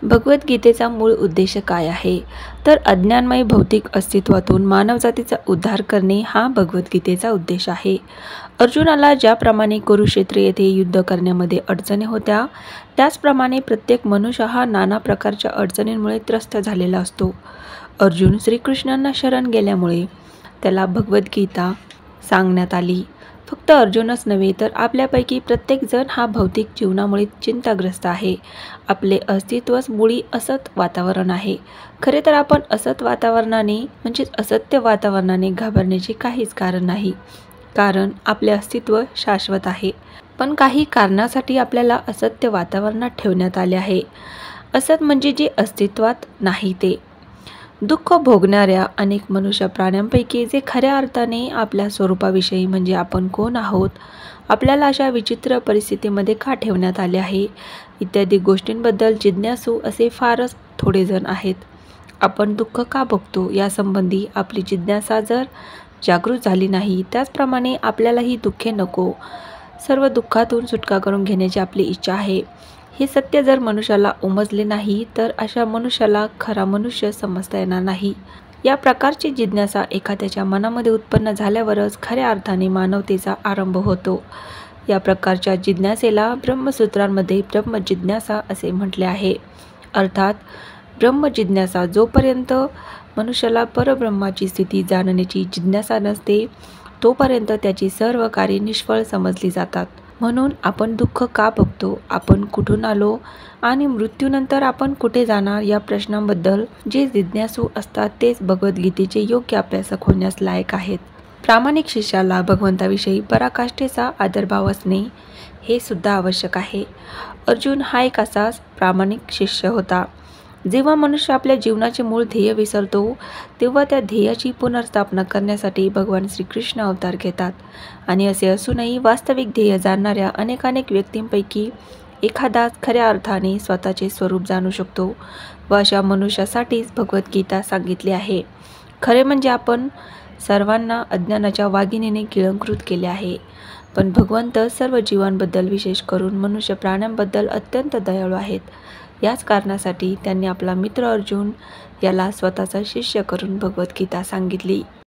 भगवद्गीतेचा मूळ उद्देश काय आहे? तर अज्ञानमय भौतिक अस्तित्वातून मानवजातीचा उद्धार करणे हा भगवद्गीतेचा उद्देश आहे. अर्जुनाला ज्याप्रमाणे कुरुक्षेत्र येथे युद्ध करण्यामध्ये अडचणी होत्या, त्याचप्रमाणे प्रत्येक मनुष्य हा नाना प्रकारच्या अडचणींमुळे त्रस्त झालेला असतो. अर्जुन श्रीकृष्णांना शरण गेल्यामुळे त्याला भगवद्गीता सांगण्यात आली. फक्त अर्जुनच नव्हे तर आपल्यापैकी प्रत्येकजण हा भौतिक जीवनामुळे चिंताग्रस्त आहे. आपले अस्तित्वच मुळी असत वातावरण आहे. खरे तर आपण असत वातावरणाने असत्य वातावरणाने घाबरण्याचे काहीच कारण नाही, कारण आपले अस्तित्व शाश्वत आहे. पण काही कारणासाठी आपल्याला असत्य वातावरणात ठेवण्यात आले आहे. असत म्हणजे जे अस्तित्वात नाही ते. दुःख भोगणाऱ्या अनेक मनुष्य प्राण्यांपैकी जे खऱ्या अर्थाने आपल्या स्वरूपाविषयी म्हणजे आपण कोण आहोत, आपल्याला अशा विचित्र परिस्थितीमध्ये का ठेवण्यात आले आहे, इत्यादी गोष्टींबद्दल जिज्ञासू असे फारच थोडे जण आहेत. आपण दुःख का भोगतो यासंबंधी आपली जिज्ञासा जर जागृत झाली नाही, त्याचप्रमाणे आपल्यालाही दुःखे नको, सर्व दुःखातून सुटका करून घेण्याची आपली इच्छा आहे, हे सत्य जर मनुष्याला उमजले नाही तर अशा मनुष्याला खरा मनुष्य समजता येणार नाही. या प्रकारची जिज्ञासा एखाद्याच्या मनामध्ये उत्पन्न झाल्यावरच खऱ्या अर्थाने मानवतेचा आरंभ होतो. या प्रकारच्या जिज्ञासेला ब्रह्मसूत्रांमध्ये ब्रह्मजिज्ञासा असे म्हटले आहे. अर्थात ब्रह्मजिज्ञासा, जोपर्यंत मनुष्याला परब्रह्माची स्थिती जाणण्याची जिज्ञासा नसते, तोपर्यंत त्याची सर्व कार्ये निष्फळ समजली जातात. म्हणून आपण दुःख का भोगतो, आपण कुठून आलो आणि मृत्यूनंतर आपण कुठे जाणार या प्रश्नांबद्दल जे जिज्ञासू असतात तेच भगवद्गीतेचे योग्य अभ्यासक होण्यास लायक आहेत. प्रामाणिक शिष्याला भगवंताविषयी पराकाष्ठेचा आदरभाव असणे हे सुद्धा आवश्यक आहे. अर्जुन हा एक असाच प्रामाणिक शिष्य होता. जेव्हा मनुष्य आपल्या जीवनाचे मूळ ध्येय विसरतो, तेव्हा त्या ध्येयाची पुनर्स्थापना करण्यासाठी भगवान श्रीकृष्ण अवतार घेतात. आणि असे असूनही वास्तविक ध्येय जाणणाऱ्या अनेकानेक व्यक्तींपैकी एखादाच खऱ्या अर्थाने स्वतःचे स्वरूप जाणू शकतो व अशा मनुष्यासाठीच भगवद्गीता सांगितली आहे. खरे म्हणजे आपण सर्वांना अज्ञानाच्या वाघिणीने गिळंकृत केले आहे. पण भगवंत सर्व जीवांबद्दल, विशेष करून मनुष्य प्राण्यांबद्दल अत्यंत दयाळू आहेत. याच कारणासाठी त्यांनी आपला मित्र अर्जुन याला स्वतःचा शिष्य करून भगवद्गीता सांगितली.